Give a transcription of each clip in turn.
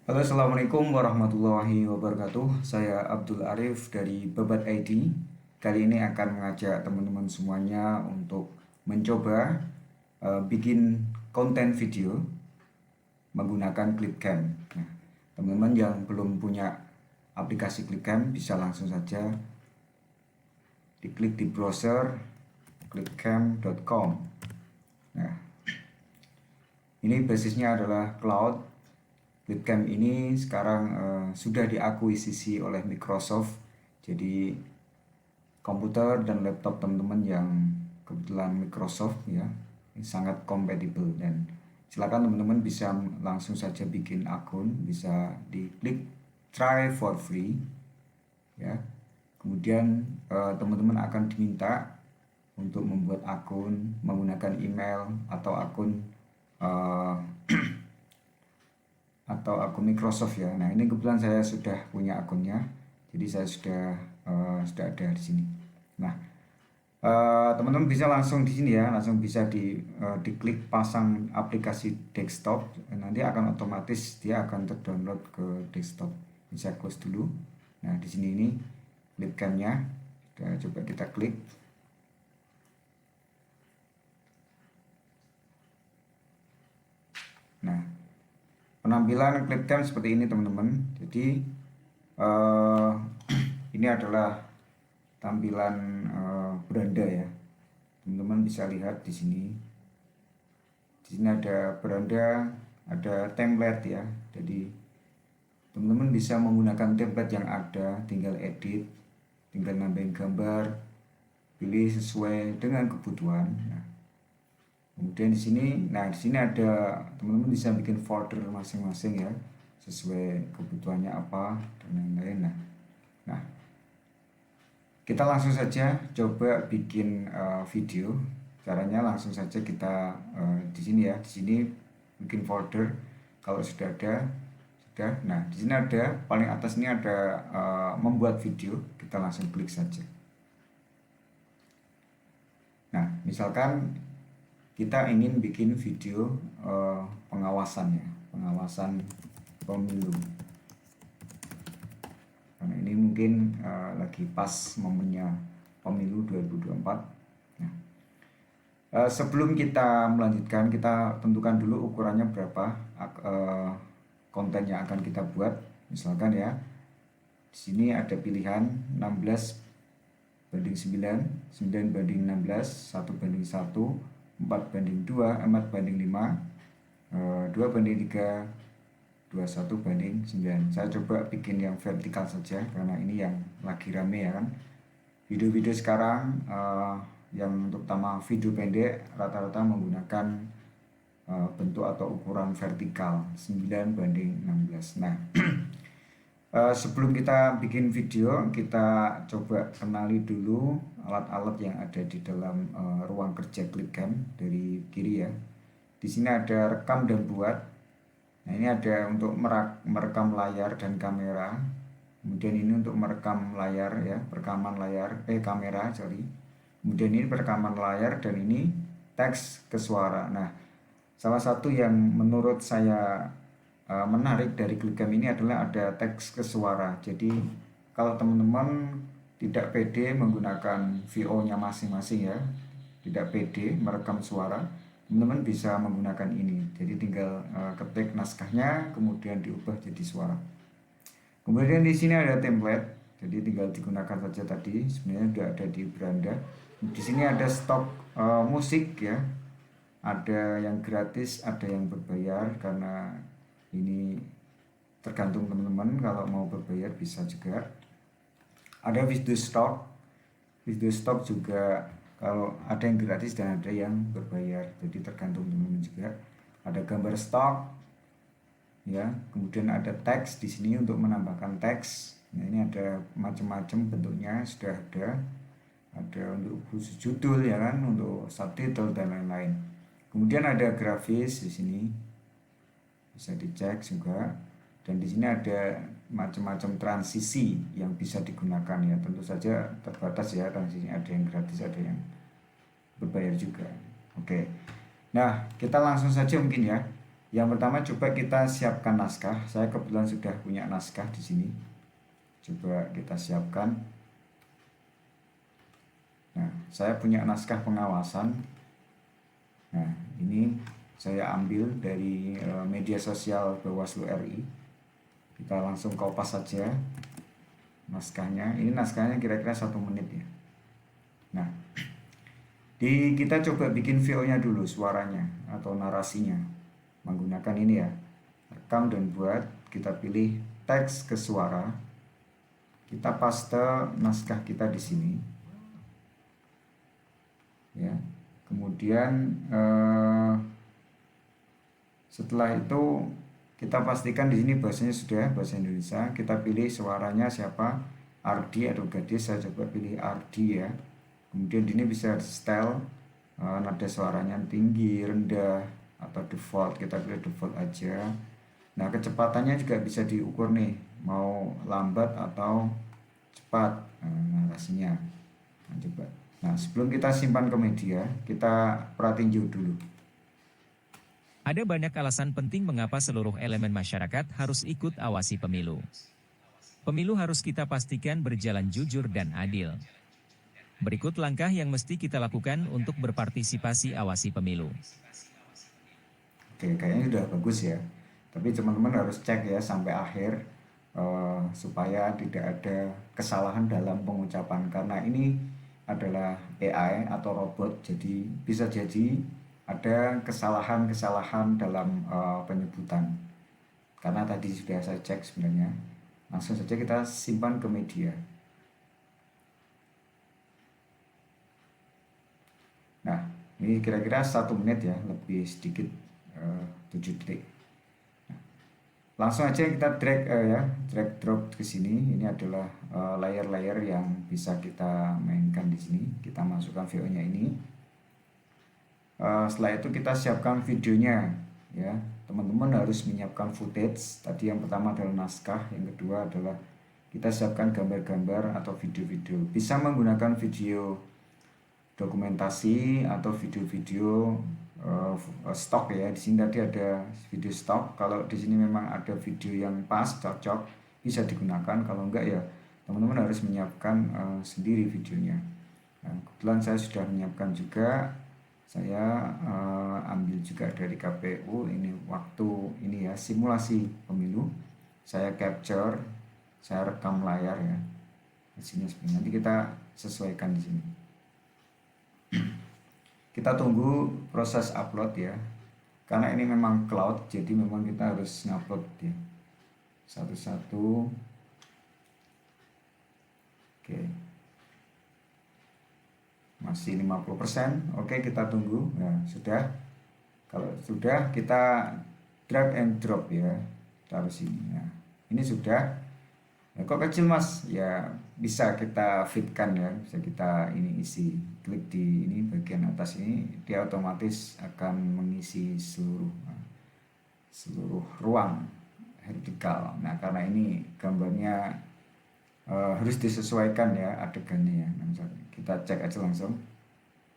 Halo, Assalamualaikum warahmatullahi wabarakatuh. Saya Abdul Arif dari Babat ID. Kali ini akan mengajak teman-teman semuanya untuk mencoba bikin konten video menggunakan Clipcam. Nah, teman-teman yang belum punya aplikasi Clipcam bisa langsung saja diklik di browser clipcam.com. Nah, ini basisnya adalah cloud. Clipcam ini sekarang sudah diakuisisi oleh Microsoft. Jadi komputer dan laptop teman-teman yang kebetulan Microsoft ya, ini sangat kompatibel, dan silakan teman-teman bisa langsung saja bikin akun, bisa diklik try for free ya. Kemudian teman-teman akan diminta untuk membuat akun menggunakan email atau akun uh, Microsoft ya. Nah, ini kebetulan saya sudah punya akunnya, jadi saya sudah ada di sini. Nah, teman-teman bisa langsung di sini ya, langsung bisa diklik pasang aplikasi desktop, nanti akan otomatis dia akan terdownload ke desktop. Bisa close dulu. Nah, di sini ini Clipcam-nya, coba kita klik. Nah, penampilan Clipcam seperti ini teman-teman. Jadi ini adalah tampilan beranda ya. Teman-teman bisa lihat di sini. Di sini ada beranda, ada template ya. Jadi teman-teman bisa menggunakan template yang ada, tinggal edit, tinggal nambahin gambar, pilih sesuai dengan kebutuhan. Nah, kemudian di sini ada, teman-teman bisa bikin folder masing-masing ya, sesuai kebutuhannya apa dan lain-lain. Nah, kita langsung saja coba bikin video. Caranya langsung saja kita di sini ya, di sini bikin folder. Kalau sudah ada, sudah. Nah, di sini ada paling atas ini ada membuat video. Kita langsung klik saja. Nah, misalkan kita ingin bikin video pengawasan ya, pengawasan pemilu. Karena ini mungkin lagi pas momennya pemilu 2024. Nah, sebelum kita melanjutkan, kita tentukan dulu ukurannya berapa konten yang akan kita buat. Misalkan ya, di sini ada pilihan 16:9, 9:16, 1:1, 4:2, 4:5, 2:3, 21:9. Saya coba bikin yang vertikal saja karena ini yang lagi rame ya kan. Video-video sekarang yang terutama video pendek rata-rata menggunakan bentuk atau ukuran vertikal 9:16. Nah, sebelum kita bikin video, kita coba kenali dulu alat-alat yang ada di dalam ruang kerja Clipcam dari kiri ya. Di sini ada rekam dan buat. Nah, ini ada untuk merekam layar dan kamera. Kemudian ini untuk merekam layar ya, perekaman layar, kamera, sorry. Kemudian ini perekaman layar dan ini teks ke suara. Nah, salah satu yang menurut saya menarik dari Clipcam ini adalah ada teks ke suara. Jadi kalau teman-teman tidak pede menggunakan VO-nya masing-masing ya, tidak pede merekam suara, teman-teman bisa menggunakan ini. Jadi tinggal ketik naskahnya kemudian diubah jadi suara. Kemudian di sini ada template, jadi tinggal digunakan saja tadi. Sebenarnya sudah ada di beranda. Di sini ada stok musik ya. Ada yang gratis, ada yang berbayar, karena ini tergantung teman-teman. Kalau mau berbayar bisa juga. Ada video stock. Video stock juga kalau ada yang gratis dan ada yang berbayar, jadi tergantung teman-teman juga. Ada gambar stok ya, kemudian ada teks di sini untuk menambahkan teks. Nah, ini ada macam-macam bentuknya, sudah ada untuk khusus judul ya kan, untuk subtitle dan lain-lain. Kemudian ada grafis di sini, bisa dicek juga. Dan di sini ada macam-macam transisi yang bisa digunakan ya, tentu saja terbatas ya transisinya, ada yang gratis, ada yang berbayar juga. Oke. Nah, kita langsung saja mungkin ya. Yang pertama coba kita siapkan naskah. Saya kebetulan sudah punya naskah di sini. Coba kita siapkan. Nah, saya punya naskah pengawasan. Nah, ini saya ambil dari media sosial Bawaslu RI. Kita langsung kopas saja naskahnya. Ini naskahnya kira-kira 1 menit ya. Nah, kita coba bikin VO-nya dulu, suaranya atau narasinya. Menggunakan ini ya, rekam dan buat. Kita pilih teks ke suara. Kita paste naskah kita di sini. Ya. Kemudian setelah itu kita pastikan di sini bahasanya sudah bahasa Indonesia. Kita pilih suaranya siapa, Ardi atau gadis. Saya coba pilih Ardi ya. Kemudian di sini bisa style nada suaranya tinggi, rendah atau default. Kita pilih default aja. Nah, kecepatannya juga bisa diukur nih, mau lambat atau cepat narasinya. Nah, coba. Nah, sebelum kita simpan ke media, kita pratinjau dulu. Ada banyak alasan penting mengapa seluruh elemen masyarakat harus ikut awasi pemilu. Pemilu harus kita pastikan berjalan jujur dan adil. Berikut langkah yang mesti kita lakukan untuk berpartisipasi awasi pemilu. Oke, kayaknya sudah bagus ya. Tapi teman-teman harus cek ya sampai akhir supaya tidak ada kesalahan dalam pengucapan, karena ini adalah AI atau robot, jadi bisa jadi ada kesalahan-kesalahan dalam penyebutan. Karena tadi sudah saya cek sebenarnya. Langsung saja kita simpan ke media. Nah, ini kira-kira 1 menit ya, lebih sedikit 7 detik. Nah, langsung aja kita drag drop ke sini. Ini adalah layer-layer yang bisa kita mainkan di sini. Kita masukkan VO-nya ini. Setelah itu kita siapkan videonya ya. Teman-teman harus menyiapkan footage. Tadi yang pertama adalah naskah, yang kedua adalah kita siapkan gambar-gambar atau video-video. Bisa menggunakan video dokumentasi atau video-video stok ya. Di sini tadi ada video stok. Kalau di sini memang ada video yang pas cocok, bisa digunakan. Kalau enggak ya teman-teman harus menyiapkan sendiri videonya. Nah, kebetulan saya sudah menyiapkan juga. Saya ambil juga dari KPU. Ini waktu ini ya, simulasi pemilu. Saya capture, saya rekam layar ya. Hasilnya seperti nanti kita sesuaikan di sini. Kita tunggu proses upload ya. Karena ini memang cloud, jadi memang kita harus ngupload ya. Satu-satu. Oke. Masih 50%. Oke, kita tunggu. Nah, sudah. Kalau sudah, kita drag and drop ya. Taruh sini. Nah, ini sudah. Nah, kok kecil mas? Ya bisa kita fitkan ya. Bisa kita ini isi. Klik di ini bagian atas ini, dia otomatis akan mengisi seluruh ruang vertikal. Nah, karena ini gambarnya harus disesuaikan ya adegannya ya. Nah, kita cek aja langsung.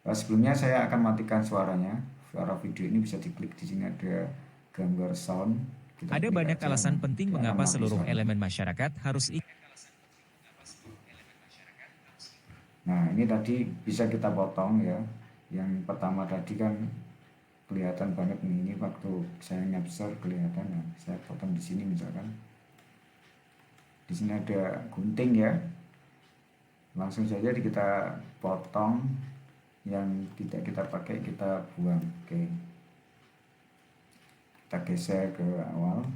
Sebelumnya saya akan matikan suaranya. Suara video ini bisa diklik di sini, ada gambar sound. Ada banyak alasan penting mengapa seluruh elemen masyarakat harus ikut. Nah, ini tadi bisa kita potong ya. Yang pertama tadi kan kelihatan banget nih, ini waktu saya capture kelihatan. Nah, saya potong di sini misalkan. Di sini ada gunting ya. Langsung saja kita potong, yang tidak kita pakai kita buang. Oke. Kita geser ke awal.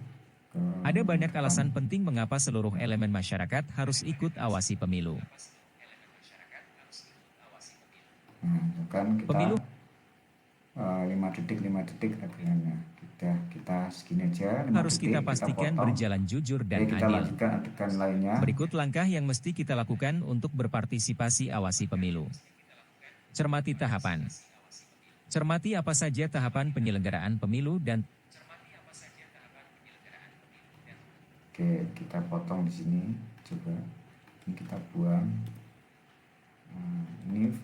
Ada banyak alasan penting mengapa seluruh elemen masyarakat harus ikut awasi pemilu. Nah, kan kita Pemilu 5 detik adegannya. Kita segini aja, 5 harus detik, kita pastikan potong. berjalan jujur dan Oke, kita adil. lanjutkan adegan lainnya. Berikut langkah yang mesti kita lakukan untuk berpartisipasi awasi pemilu. Cermati tahapan. Cermati apa saja tahapan penyelenggaraan pemilu dan Oke, kita potong di sini. Coba ini kita buang. Nah, ini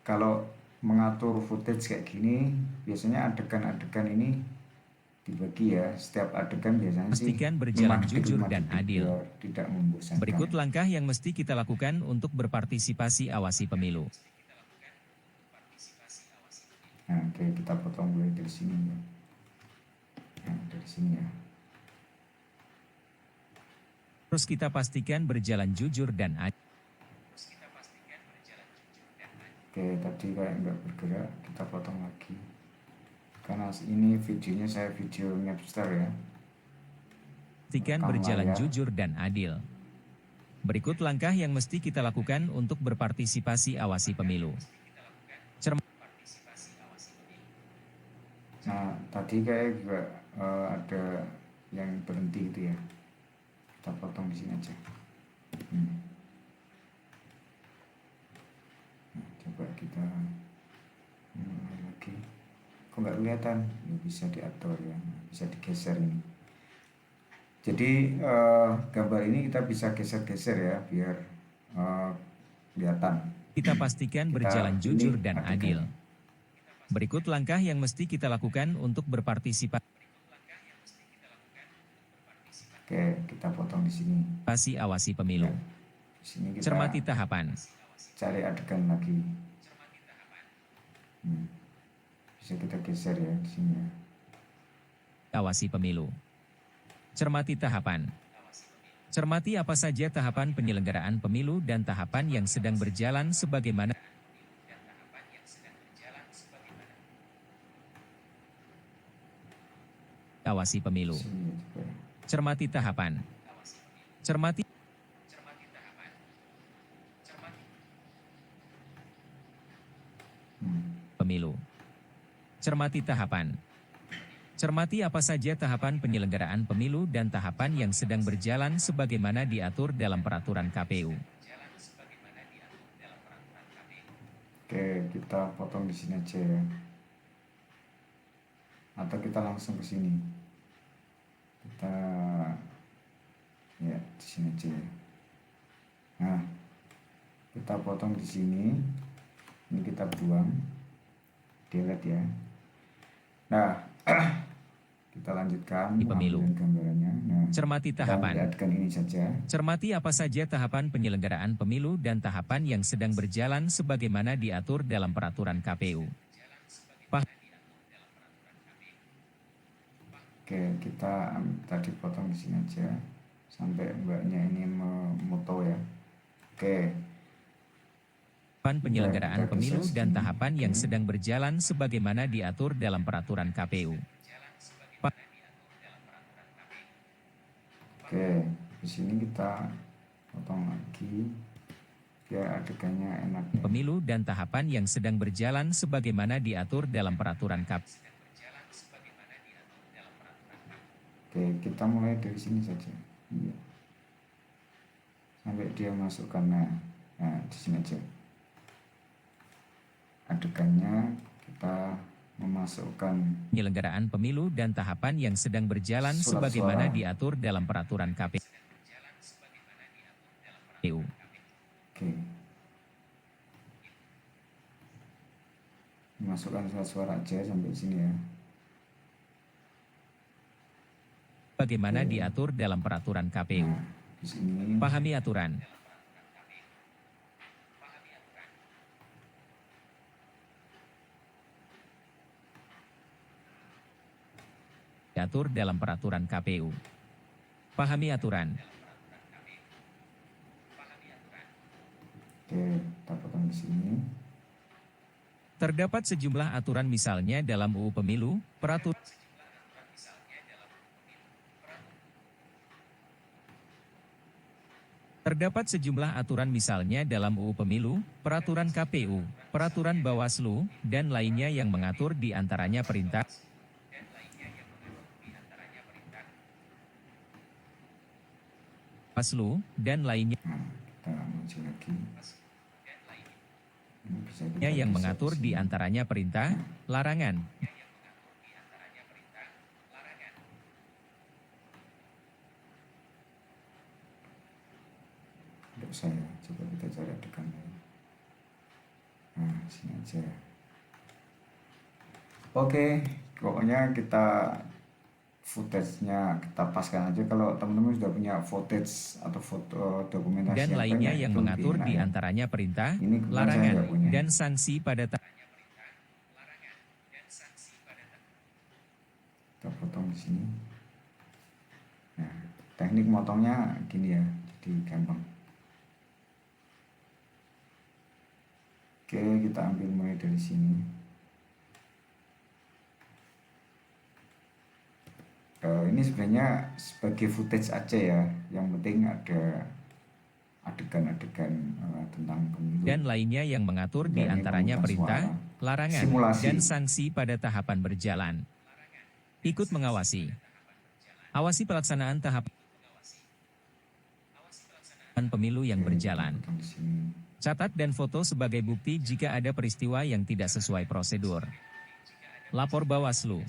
kalau mengatur footage kayak gini, biasanya adegan-adegan ini dibagi ya. Setiap adegan biasanya sih Pastikan berjalan 5 detik, jujur 5 dan detik adil. biar tidak membosankan. Berikut langkah yang mesti kita lakukan untuk berpartisipasi awasi pemilu. Nah, oke, kita potong mulai dari sini ya. Nah, dari sini ya. Terus kita pastikan berjalan jujur dan adil. Oke, tadi kayak nggak bergerak, kita potong lagi. Karena ini videonya saya video Napster ya. Pastikan Rekam berjalan layar. jujur dan adil. Berikut langkah yang mesti kita lakukan untuk berpartisipasi awasi pemilu. Nah, tadi kayak juga ada yang berhenti gitu ya. Kita potong di sini aja. Nah, coba kita mulai lagi. Kok nggak kelihatan? Ya, bisa diatur ya, bisa digeser ini. Jadi gambar ini kita bisa geser-geser ya, biar kelihatan. Kita pastikan berjalan pilih jujur dan adegan. adil. Berikut langkah yang mesti kita lakukan untuk berpartisipasi Oke, kita potong di sini. awasi pemilu. Di sini kita Cermati tahapan. cari adegan lagi. Bisa kita geser ya di sini ya. Awasi pemilu. Cermati tahapan. Cermati apa saja tahapan penyelenggaraan pemilu dan tahapan yang sedang berjalan sebagaimana awasi pemilu. Sini juga. Cermati tahapan. Cermati pemilu. Cermati tahapan. Cermati apa saja tahapan penyelenggaraan pemilu dan tahapan yang sedang berjalan sebagaimana diatur dalam peraturan KPU. Oke, kita potong di sini aja ya. Atau kita langsung ke sini. Kita ya di sini aja ya. Nah, kita potong di sini. Ini kita buang. Delete ya. Nah, kita lanjutkan Di pemilu. pengambilan gambarannya. Nah, Cermati kita tahapan. lihatkan ini saja. Cermati apa saja tahapan penyelenggaraan pemilu dan tahapan yang sedang berjalan sebagaimana diatur dalam peraturan KPU. Oke, kita tadi potong di sini aja sampai mbaknya ini memoto ya. Oke, Tahapan penyelenggaraan kita pemilu geser dan segini. tahapan yang sedang berjalan sebagaimana diatur dalam peraturan KPU. Oke, di sini kita potong lagi biar adegannya enak ya. Pemilu dan tahapan yang sedang berjalan sebagaimana diatur dalam peraturan KPU. Oke, kita mulai dari sini saja. Iya. Sampai dia masukkan. Nah, di sini aja. Adegannya kita memasukkan Penyelenggaraan pemilu dan tahapan yang sedang berjalan Surat sebagaimana suara. diatur dalam peraturan KPU. Oke. Masukkan suara aja sampai sini ya. Bagaimana diatur dalam peraturan KPU. Nah, di sini Pahami aturan. Diatur dalam peraturan KPU. Pahami aturan. oke, kita potong di sini. Terdapat sejumlah aturan misalnya dalam UU Pemilu, peraturan Terdapat sejumlah aturan misalnya dalam UU Pemilu, peraturan KPU, peraturan Bawaslu, dan lainnya yang mengatur di antaranya perintah Bawaslu, dan lainnya Nah, kita maju lagi. Ini bisa kita yang geser mengatur sini. di antaranya perintah, larangan, Untuk saya, coba kita cari adegan lain. Nah, sini aja. Oke, pokoknya kita footage-nya kita paskan aja. Kalau teman-teman sudah punya footage atau foto dokumentasi Dan yang lainnya banyak, yang itu lebih mengatur enak di ya. antaranya perintah, Ini kebetulan saya larangan, nggak punya. dan sanksi pada Kita potong di sini. Nah, teknik motongnya gini ya, jadi gampang. Oke, kita ambil mulai dari sini. Ini sebenarnya sebagai footage aja ya. Yang penting ada adegan-adegan tentang pemilu. dan lainnya yang mengatur di Ya, ini antaranya pemungutan perintah, suara. larangan, Simulasi. dan sanksi pada tahapan berjalan. Ikut mengawasi. Awasi pelaksanaan tahapan pemilu yang Oke, kita berjalan. potong di sini. Catat dan foto sebagai bukti jika ada peristiwa yang tidak sesuai prosedur. Lapor Bawaslu.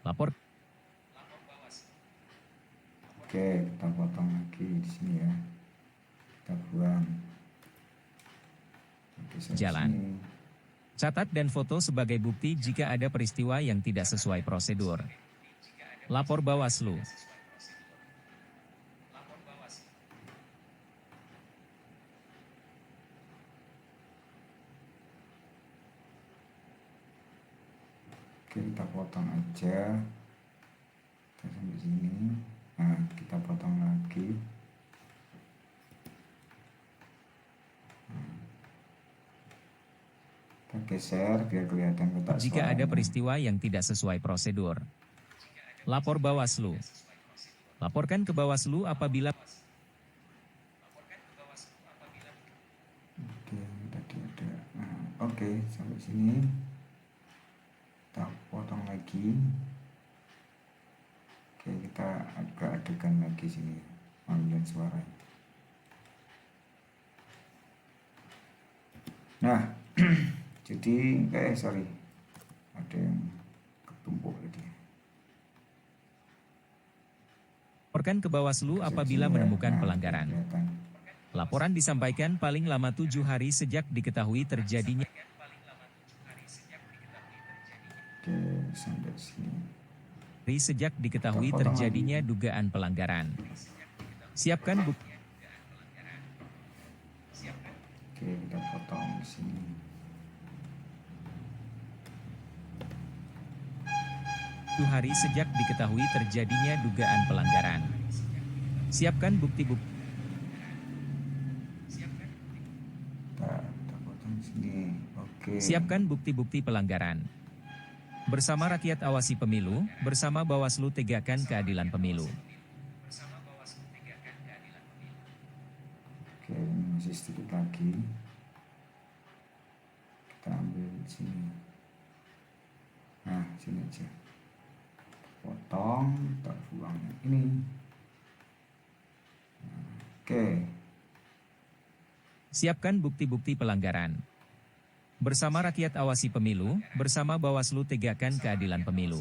Lapor Oke, kita potong lagi di sini ya. Kita buang. Oke, jalan. sini. Catat dan foto sebagai bukti jika ada peristiwa yang tidak sesuai prosedur. Lapor Bawaslu. Oke, kita potong aja. Kita sampai sini. Nah, kita potong lagi. Kita geser biar kelihatan kotak Jika ada suaranya. peristiwa yang tidak sesuai prosedur. Lapor Bawaslu. Laporkan ke Bawaslu apabila Oke, tadi ada. Nah, oke, sampai sini. Kita potong lagi. Oke, kita agak adegan lagi sini panggilan suara. Nah, jadi sorry, ada yang ketumpuk tadi. laporkan ke Bawaslu apabila menemukan pelanggaran. Kelihatan. Laporan disampaikan paling lama 7 hari sejak diketahui terjadinya. Oke, sampai sini. Sejak diketahui Kita potong terjadinya dugaan pelanggaran. Siapkan bukti. Oke, kita potong di sini. Hari sejak diketahui terjadinya dugaan pelanggaran. Siapkan bukti-bukti. Kita potong di sini. Oke. Siapkan bukti-bukti pelanggaran. Bersama rakyat awasi pemilu, bersama Bawaslu tegakkan keadilan pemilu. Oke, ini masih sedikit lagi. Kita ambil di sini. Nah, sini aja. Potong, kita buang ini. Oke. Siapkan bukti-bukti pelanggaran. Bersama rakyat awasi pemilu, bersama Bawaslu tegakkan keadilan pemilu.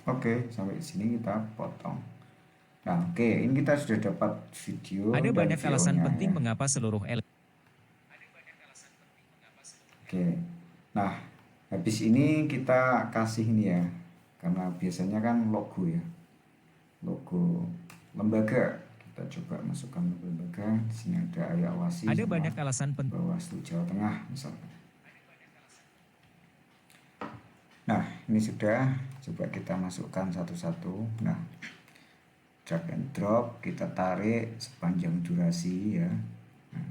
Oke, sampai sini kita potong. Nah, oke, ini kita sudah dapat video. Ada dan banyak alasan VO-nya, penting ya. mengapa seluruh Oke, nah habis ini kita kasih ini ya, karena biasanya kan logo ya, logo lembaga. Kita coba masukkan logo lembaga. Di sini ada Ayo Awasi. Ada sama banyak alasan penting. Bawaslu Jawa Tengah misalkan. Nah, ini sudah. Coba kita masukkan satu-satu. Nah, drag and drop, kita tarik sepanjang durasi ya. Nah,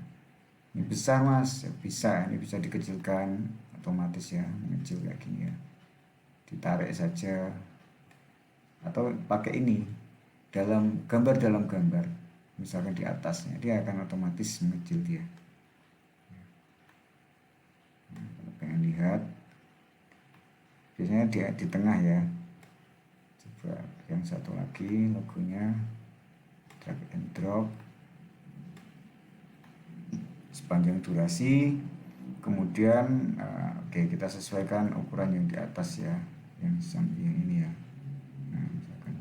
ini besar mas, bisa, ini bisa dikecilkan otomatis ya, mengecil kayak gini ya. Ditarik saja, atau pakai ini dalam gambar, misalkan di atasnya, dia akan otomatis mengecil dia. Nah, kalau pengen lihat, biasanya di tengah ya. Coba yang satu lagi logonya, drag and drop sepanjang durasi. Kemudian oke, kita sesuaikan ukuran yang di atas ya, yang ini ya. Nah, misalkan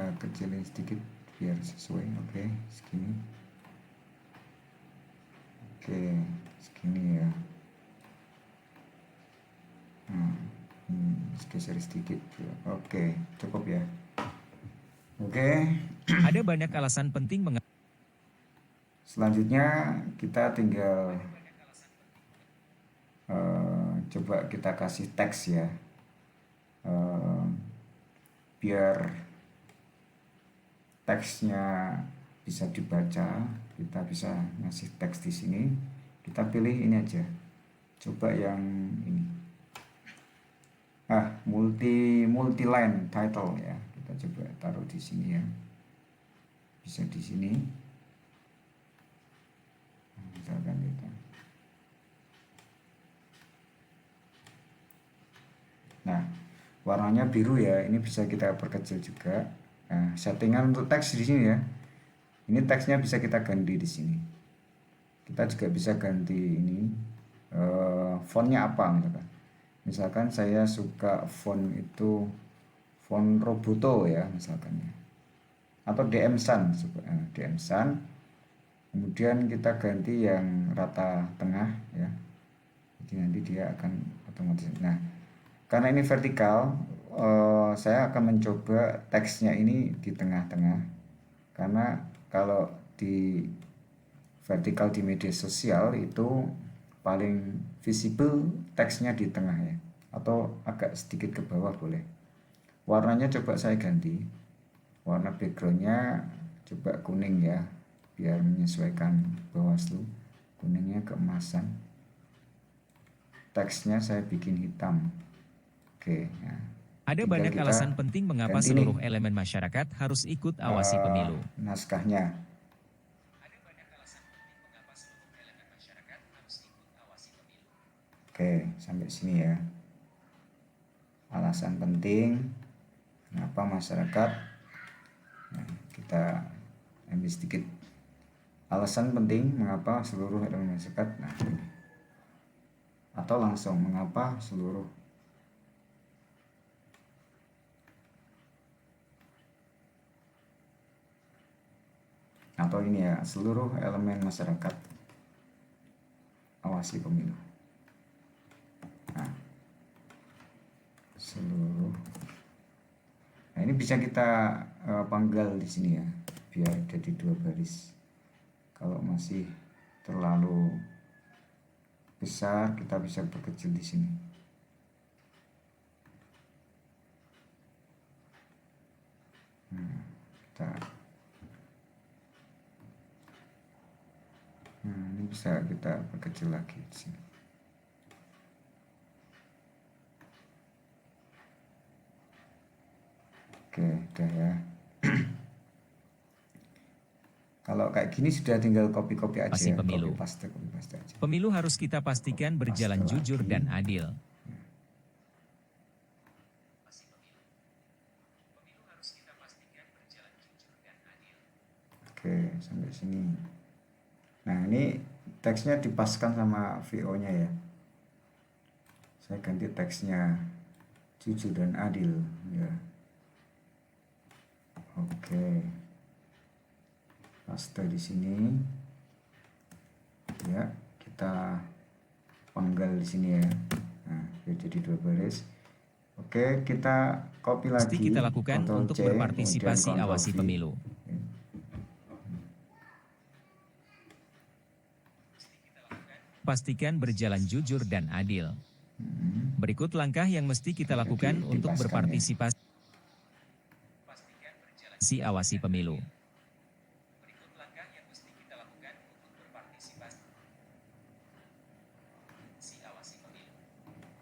kita kecilin sedikit biar sesuai. Oke, segini. Oke, segini ya. Geser sedikit. Oke, cukup ya. Oke. Ada banyak alasan penting mengapa Selanjutnya kita tinggal coba kita kasih teks ya, biar teksnya bisa dibaca. Kita bisa ngasih teks di sini. Kita pilih ini aja. Coba yang ini. Multi line title ya. Kita coba taruh di sini ya. Bisa di sini. Misalkan gitu. Nah, warnanya biru ya. Ini bisa kita perkecil juga. Nah, settingan untuk teks di sini ya. Ini teksnya bisa kita ganti di sini. Kita juga bisa ganti ini fontnya apa misalkan. Misalkan saya suka font itu font Roboto ya misalkan ya. Atau DM Sun, DM Sun. Kemudian kita ganti yang rata tengah ya. Jadi nanti dia akan otomatis. Nah, karena ini vertikal, saya akan mencoba teksnya ini di tengah-tengah. Karena kalau di vertikal di media sosial itu paling visible teksnya di tengah ya, atau agak sedikit ke bawah boleh. Warnanya coba saya ganti, warna backgroundnya coba kuning ya, biar menyesuaikan Bawaslu. Kuningnya keemasan. Teksnya saya bikin hitam. Oke ya. ada Tinggal banyak kita alasan penting mengapa ganti seluruh nih, elemen masyarakat harus ikut awasi pemilu. naskahnya. Oke, sampai sini ya. Alasan penting kenapa masyarakat. Nah, kita ambil sedikit. Alasan penting mengapa seluruh elemen masyarakat. Nah, ini. Atau langsung mengapa seluruh. Atau ini ya, seluruh elemen masyarakat awasi pemilu. Nah, seluruh. Nah, ini bisa kita panggal di sini ya, biar jadi 2 baris. Kalau masih terlalu besar, kita bisa perkecil di sini. Ini bisa kita perkecil lagi di sini. Oke, udah ya. Kalau kayak gini sudah tinggal copy aja Awasi ya, pemilu. copy paste aja. Pemilu harus kita pastikan berjalan Paste jujur lagi. dan adil. Oke, sampai sini. Nah, ini teksnya dipaskan sama VO-nya ya. Saya ganti teksnya jujur dan adil ya. Oke. Paste di sini. Ya, kita panggal di sini ya. Nah, jadi 2 baris. Oke, kita copy lagi. Pasti kita lakukan Ctrl untuk C, berpartisipasi kemudian Ctrl awasi V. pemilu. Pastikan berjalan jujur dan adil. Berikut langkah yang mesti kita lakukan untuk dipaskan ya. berpartisipasi awasi pemilu.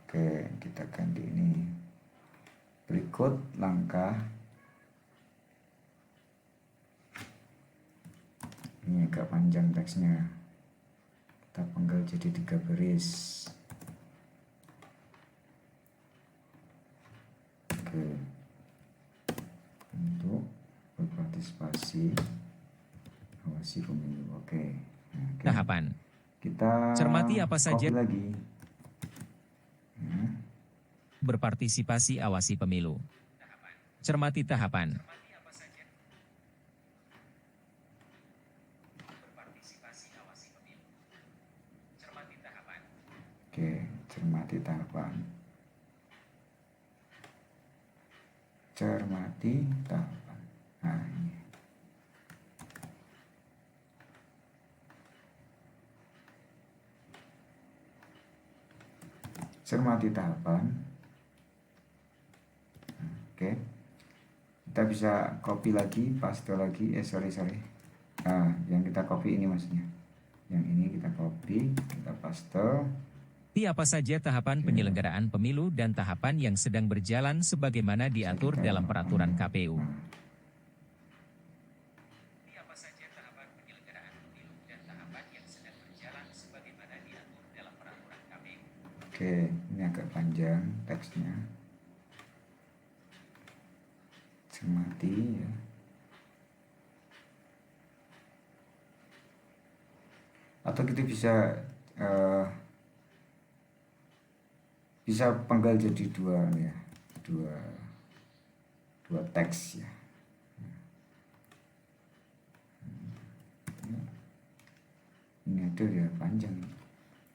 Oke, kita ganti ini. Berikut langkah. Ini agak panjang teksnya. Kita panggal jadi 3 baris. Oke. Untuk berpartisipasi awasi pemilu. Oke. Nah, oke. Tahapan. Kita Cermati apa copy saja lagi. berpartisipasi awasi pemilu. Cermati tahapan. Cermati tahapan. Cermati tahapan. Nah, ini. Cermati tahapan. Oke. Kita bisa copy lagi, paste lagi. Sorry. Nah, yang kita copy ini maksudnya. Yang ini kita copy, kita paste. Apa saja tahapan penyelenggaraan pemilu dan tahapan yang sedang berjalan sebagaimana diatur dalam peraturan KPU. Apa saja tahapan penyelenggaraan pemilu dan tahapan yang sedang berjalan sebagaimana diatur dalam peraturan KPU. Oke, ini agak panjang teksnya. Cermati ya. Atau kita bisa penggal jadi dua ya, dua teks ya. Ini ada ya panjang.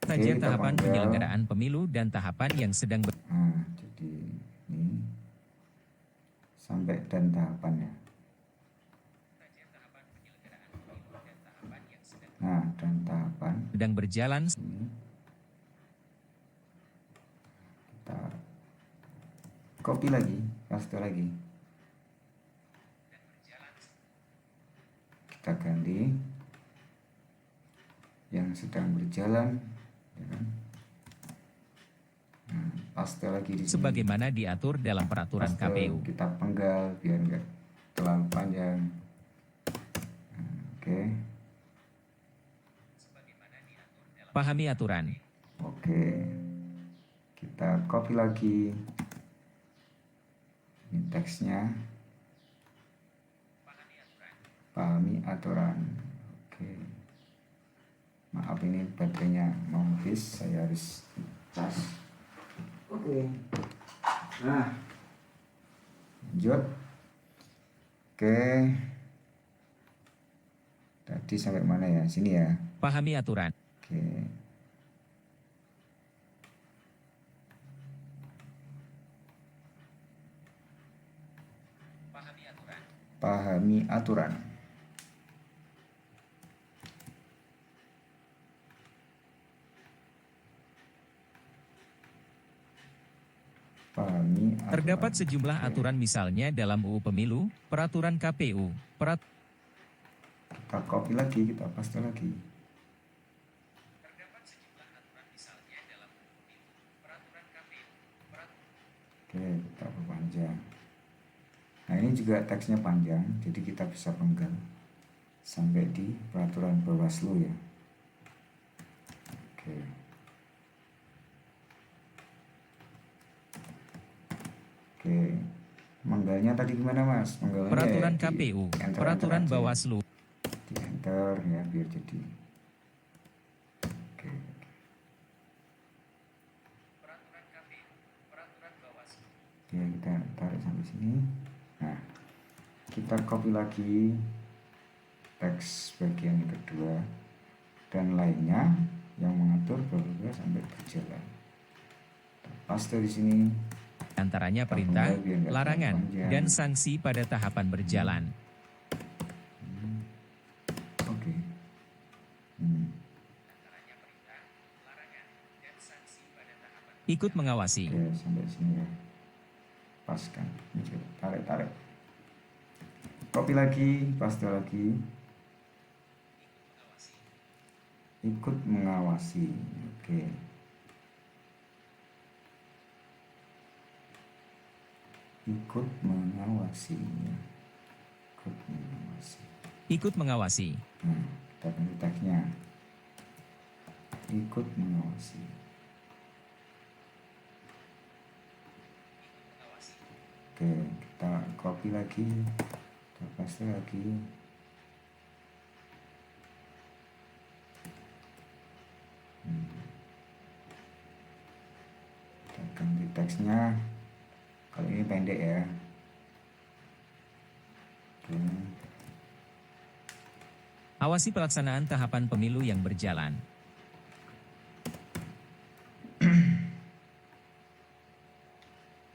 Saja kita tahapan panggal. penyelenggaraan pemilu dan tahapan yang sedang Nah, jadi ini sampai dan tahapannya. Nah, dan tahapan sedang berjalan. ini kita copy lagi, paste lagi. Kita ganti yang sedang berjalan, ya kan? Nah, paste lagi di sini. Sebagaimana diatur dalam peraturan Paste, KPU. kita penggal biar enggak terlalu panjang. Nah, oke. Pahami aturan. Oke. Kita copy lagi. Ini teksnya. Pahami aturan. Oke. Maaf ini baterainya mau habis, saya harus cas. Oke. Nah, lanjut. Oke. Tadi sampai mana ya? Sini ya. Pahami aturan. Oke. Pahami aturan. Pahami aturan. Terdapat sejumlah aturan misalnya dalam UU Pemilu, Peraturan KPU, Kita copy lagi, kita paste lagi. Oke, kita perpanjang. Nah, ini juga teksnya panjang, jadi kita bisa penggal sampai di peraturan Bawaslu ya. Oke. Oke. Menggalnya tadi gimana, Mas? Menggalnya Peraturan ya KPU, enter Peraturan aja. Bawaslu. Di enter ya biar jadi. Oke. Oke, kita tarik sampai sini. Nah, kita copy lagi teks bagian kedua dan lainnya yang mengatur bla sampai berjalan. Paste di sini. Antaranya perintah, larangan, dan sanksi pada tahapan berjalan. Oke. Ikut mengawasi. Oke, sampai sini ya. Paskan. Tarik. Copy lagi, paste lagi. Ikut mengawasi. Oke. Ikut mengawasi. Ikut mengawasi. Nah, kita ganti teksnya. Ikut mengawasi. Oke, kita copy lagi, kita paste lagi. Kita ganti teksnya. Kalau ini pendek ya. Oke. Awasi pelaksanaan tahapan pemilu yang berjalan.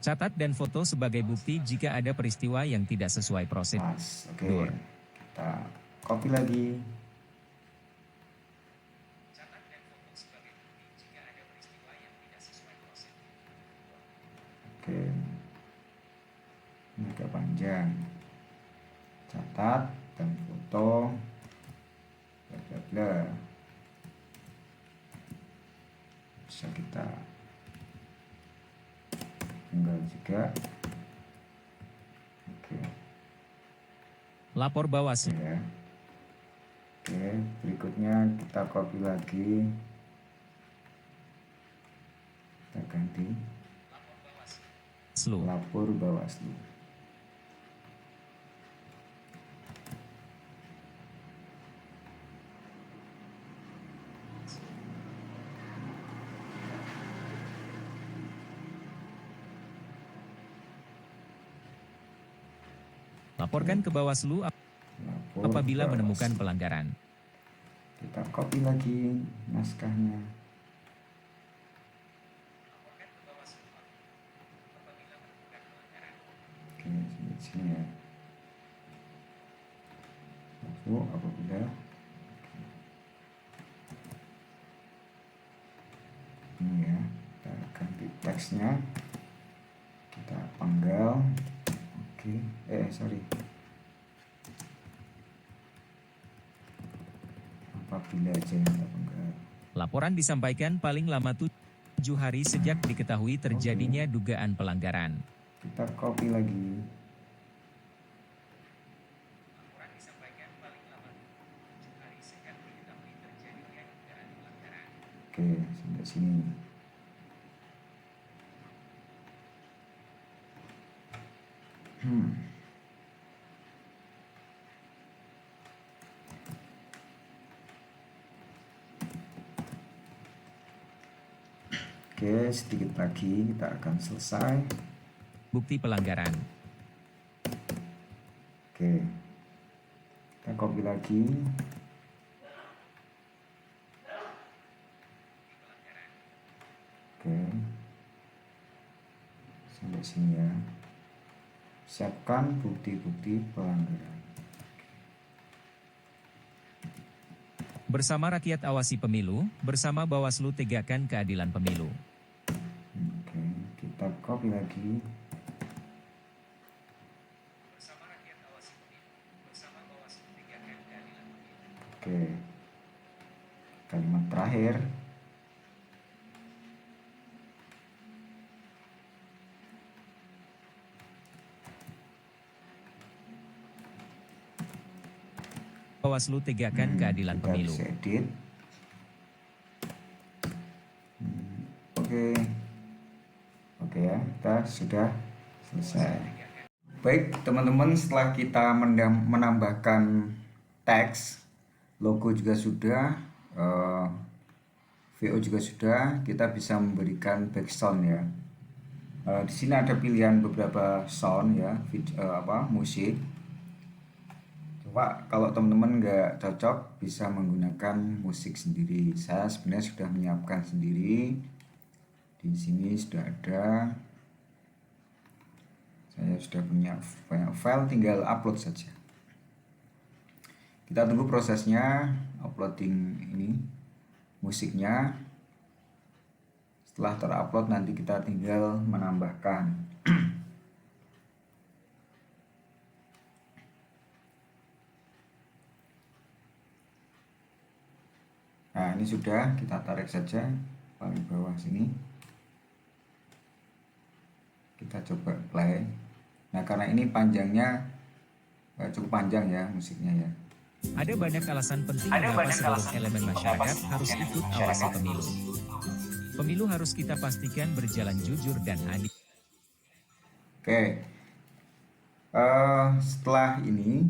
Catat dan foto sebagai bukti jika ada peristiwa yang tidak sesuai prosedur. Pas. Oke. Kita copy lagi. Oke. Ini agak panjang. Catat dan foto. Bla bla bla. Bisa kita tinggal juga. Oke. Lapor Bawaslu. Ya. Oke, berikutnya kita copy lagi. Kita ganti lapor Bawaslu. Laporkan ke Bawaslu Lapor apabila Bawaslu. menemukan pelanggaran. Kita copy lagi naskahnya. Oke, sini ya. Lalu apabila ini ya, kita ganti teksnya, kita panggal. Oke, sorry. Apabila aja yang kita panggal. Laporan disampaikan paling lama 7 hari sejak diketahui terjadinya dugaan pelanggaran. Kita copy lagi. Oke, sampai sini. Oke, sedikit lagi kita akan selesai. Bukti pelanggaran. Oke, kita copy lagi. Oke, sampai sini ya. Siapkan bukti-bukti pelanggaran. Bersama rakyat awasi pemilu, bersama Bawaslu tegakkan keadilan pemilu. Oke, kita copy lagi. Oke, kalimat terakhir. Bawaslu tegakkan keadilan Kita pemilu. bisa edit. Oke. Oke ya, kita sudah selesai. Baik teman-teman, setelah kita menambahkan teks, logo juga sudah, VO juga sudah, kita bisa memberikan background ya. Di sini ada pilihan beberapa sound ya, musik. Coba kalau teman-teman nggak cocok bisa menggunakan musik sendiri. Saya sebenarnya sudah menyiapkan sendiri. Di sini sudah ada. Saya sudah punya banyak file, tinggal upload saja. Kita tunggu prosesnya uploading ini musiknya. Setelah terupload nanti kita tinggal menambahkan. Nah, ini sudah, kita tarik saja paling bawah sini. Kita coba play. Nah, karena ini panjangnya cukup panjang ya musiknya ya. Ada banyak alasan penting mengapa seluruh elemen masyarakat harus ikut awasi pemilu. Pemilu harus kita pastikan berjalan jujur dan adil. Oke. Setelah ini,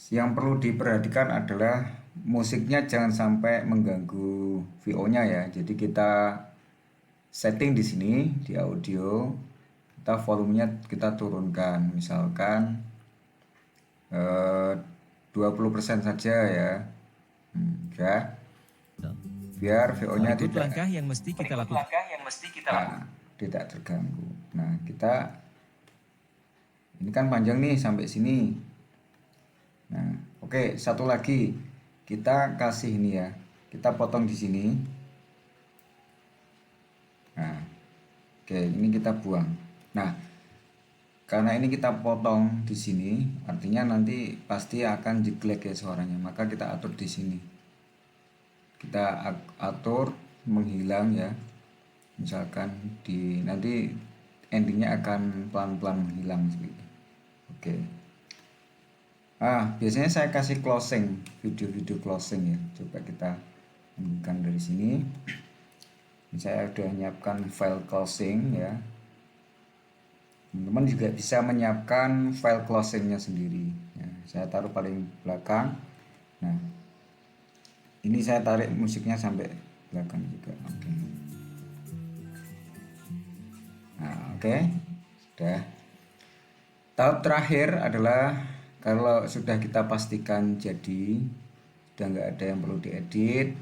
yang perlu diperhatikan adalah musiknya jangan sampai mengganggu VO-nya ya. Jadi kita setting di sini di audio, kita volumenya kita turunkan, misalkan 20% saja ya. Ya. Biar VO-nya Berikut tidak. langkah yang mesti kita lakukan. Nah, tidak terganggu. Nah, ini kan panjang nih sampai sini. Nah, oke, satu lagi kita kasih ini ya, kita potong di sini. Nah, oke, ini kita buang. Nah, karena ini kita potong di sini, artinya nanti pasti akan jeglek ya suaranya. Maka kita atur di sini. Kita atur menghilang ya. Misalkan nanti endingnya akan pelan-pelan menghilang seperti. Oke. Biasanya saya kasih closing, video-video closing ya. Coba kita ambilkan dari sini. Ini saya sudah menyiapkan file closing ya. Teman-teman juga bisa menyiapkan file closingnya sendiri. Ya, saya taruh paling belakang. Nah, ini saya tarik musiknya sampai belakang juga. Oke. Nah, oke. Sudah. Tahap terakhir adalah kalau sudah kita pastikan jadi, sudah nggak ada yang perlu diedit.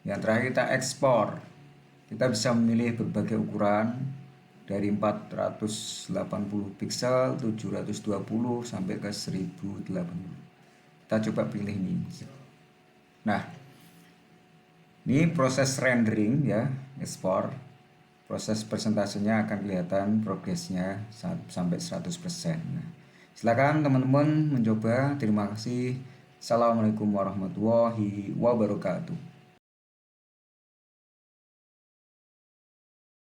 Yang terakhir kita ekspor. Kita bisa memilih berbagai ukuran dari 480 pixel, 720 sampai ke 1080. Kita coba pilih nih. Nah, ini proses rendering ya, ekspor. Proses presentasenya akan kelihatan progresnya sampai 100%. Nah, silakan teman-teman mencoba. Terima kasih. Assalamualaikum warahmatullahi wabarakatuh.